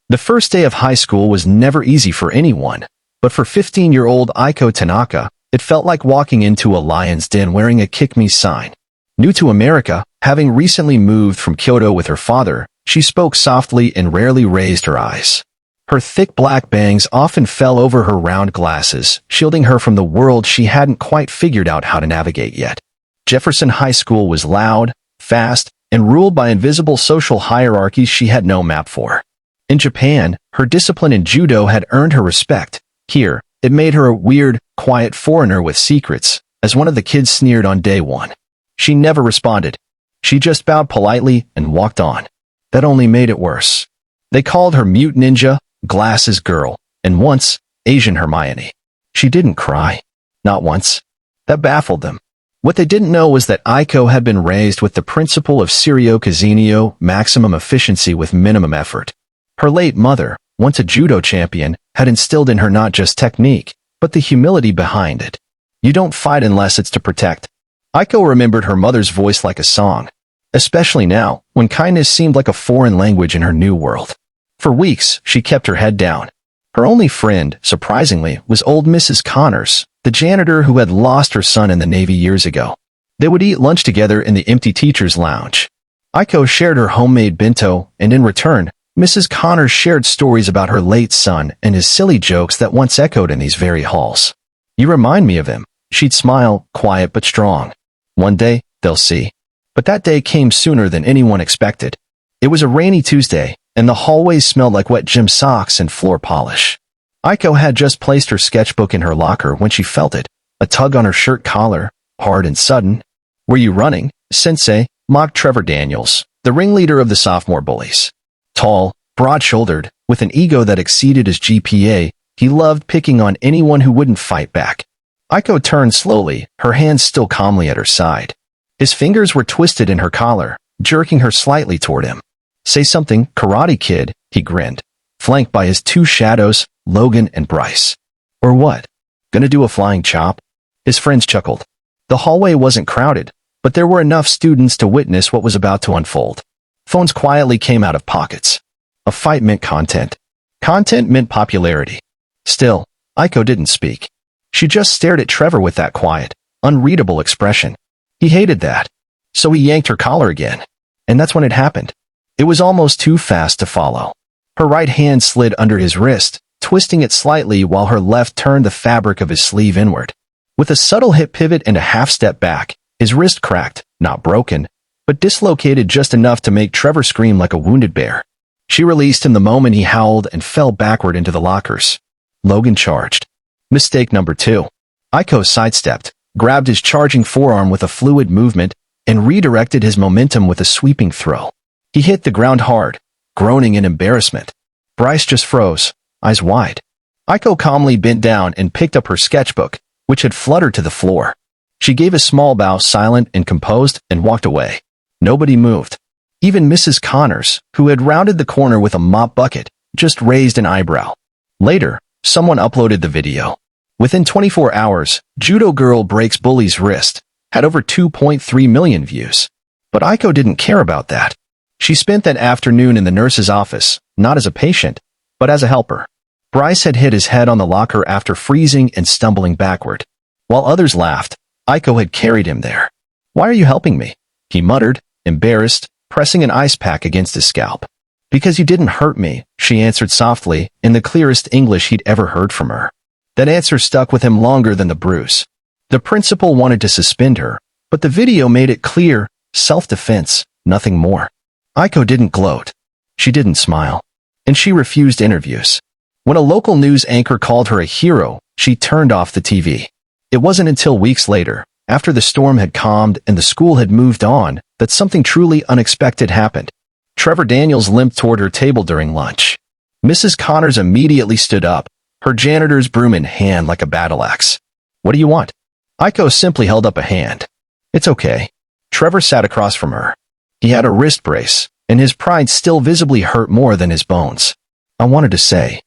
The first day of high school was never easy for anyone, but for 15-year-old Aiko Tanaka, it felt like walking into a lion's den wearing a "Kick Me" sign. New to America, having recently moved from Kyoto with her father, she spoke softly and rarely raised her eyes. Her thick black bangs often fell over her round glasses, shielding her from the world she hadn't quite figured out how to navigate yet. Jefferson High School was loud, fast, and ruled by invisible social hierarchies she had no map for. In Japan, her discipline in judo had earned her respect. Here, it made her a weird, quiet foreigner with secrets, as one of the kids sneered on day one. She never responded. She just bowed politely and walked on. That only made it worse. They called her Mute Ninja, Glasses Girl, and once, Asian Hermione. She didn't cry. Not once. That baffled them. What they didn't know was that Aiko had been raised with the principle of serio casino, maximum efficiency with minimum effort. Her late mother, once a judo champion, had instilled in her not just technique, but the humility behind it. You don't fight unless it's to protect. Aiko remembered her mother's voice like a song, especially now, when kindness seemed like a foreign language in her new world. For weeks, she kept her head down. Her only friend, surprisingly, was old Mrs. Connors, the janitor who had lost her son in the Navy years ago. They would eat lunch together in the empty teacher's lounge. Aiko shared her homemade bento, and in return, Mrs. Connors shared stories about her late son and his silly jokes that once echoed in these very halls. "You remind me of him," she'd smile, quiet but strong. "One day, they'll see." But that day came sooner than anyone expected. It was a rainy Tuesday, and the hallways smelled like wet gym socks and floor polish. Aiko had just placed her sketchbook in her locker when she felt it, a tug on her shirt collar, hard and sudden. "Were you running, Sensei?" mocked Trevor Daniels, the ringleader of the sophomore bullies. Tall, broad-shouldered, with an ego that exceeded his GPA, he loved picking on anyone who wouldn't fight back. Aiko turned slowly, her hands still calmly at her side. His fingers were twisted in her collar, jerking her slightly toward him. "Say something, Karate Kid," he grinned, flanked by his two shadows, Logan and Bryce. "Or what? Gonna do a flying chop?" His friends chuckled. The hallway wasn't crowded, but there were enough students to witness what was about to unfold. Phones quietly came out of pockets. A fight meant content. Content meant popularity. Still, Aiko didn't speak. She just stared at Trevor with that quiet, unreadable expression. He hated that. So he yanked her collar again. And that's when it happened. It was almost too fast to follow. Her right hand slid under his wrist, twisting it slightly while her left turned the fabric of his sleeve inward. With a subtle hip pivot and a half step back, his wrist cracked, not broken, but dislocated just enough to make Trevor scream like a wounded bear. She released him the moment he howled and fell backward into the lockers. Logan charged. Mistake number 2. Aiko sidestepped, grabbed his charging forearm with a fluid movement, and redirected his momentum with a sweeping throw. He hit the ground hard, groaning in embarrassment. Bryce just froze, eyes wide. Aiko calmly bent down and picked up her sketchbook, which had fluttered to the floor. She gave a small bow, silent and composed, and walked away. Nobody moved. Even Mrs. Connors, who had rounded the corner with a mop bucket, just raised an eyebrow. Later, someone uploaded the video. Within 24 hours, Judo Girl breaks bully's wrist, had over 2.3 million views. But Aiko didn't care about that. She spent that afternoon in the nurse's office, not as a patient, but as a helper. Bryce had hit his head on the locker after freezing and stumbling backward. While others laughed, Aiko had carried him there. "Why are you helping me?" he muttered, embarrassed, pressing an ice pack against his scalp. "Because you didn't hurt me," she answered softly, in the clearest English he'd ever heard from her. That answer stuck with him longer than the bruise. The principal wanted to suspend her, but the video made it clear, self-defense, nothing more. Aiko didn't gloat. She didn't smile. And she refused interviews. When a local news anchor called her a hero, she turned off the TV. It wasn't until weeks later, after the storm had calmed and the school had moved on, that something truly unexpected happened. Trevor Daniels limped toward her table during lunch. Mrs. Connors immediately stood up, her janitor's broom in hand like a battle axe. "What do you want?" Aiko simply held up a hand. "It's okay." Trevor sat across from her. He had a wrist brace, and his pride still visibly hurt more than his bones. "I wanted to say."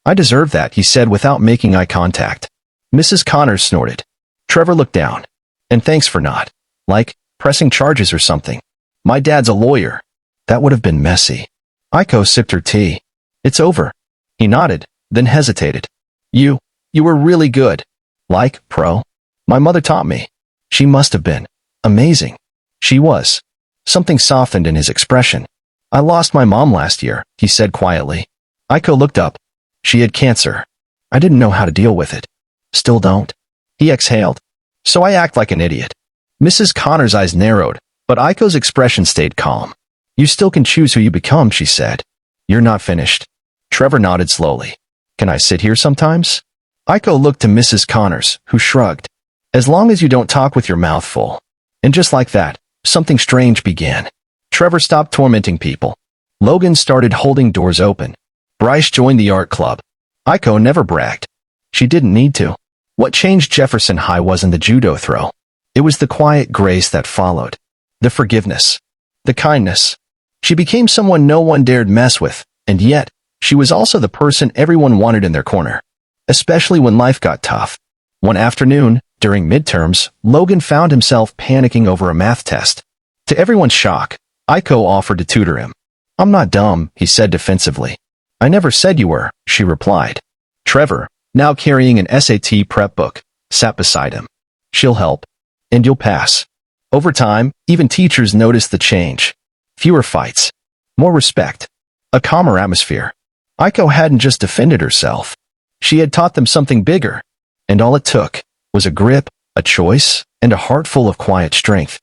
"I deserve that," he said without making eye contact. Mrs. Connors snorted. Trevor looked down. "And thanks for not, like, pressing charges or something. My dad's a lawyer." That would have been messy. Aiko sipped her tea. It's over. He nodded, then hesitated. You were really good. Like, pro? My mother taught me. She must have been. Amazing. She was. Something softened in his expression. I lost my mom last year, he said quietly. Aiko looked up. She had cancer. I didn't know how to deal with it. Still don't. He exhaled. So I act like an idiot. Mrs. Connor's eyes narrowed, but Aiko's expression stayed calm. You still can choose who you become, she said. You're not finished. Trevor nodded slowly. Can I sit here sometimes? Aiko looked to Mrs. Connors, who shrugged. As long as you don't talk with your mouth full. And just like that, something strange began. Trevor stopped tormenting people. Logan started holding doors open. Bryce joined the art club. Aiko never bragged. She didn't need to. What changed Jefferson High wasn't the judo throw. It was the quiet grace that followed. The forgiveness. The kindness. She became someone no one dared mess with, and yet, she was also the person everyone wanted in their corner. Especially when life got tough. One afternoon, during midterms, Logan found himself panicking over a math test. To everyone's shock, Aiko offered to tutor him. I'm not dumb, he said defensively. I never said you were, she replied. Trevor, now carrying an SAT prep book, sat beside him. She'll help. And you'll pass. Over time, even teachers noticed the change. Fewer fights. More respect. A calmer atmosphere. Aiko hadn't just defended herself. She had taught them something bigger. And all it took was a grip, a choice, and a heart full of quiet strength.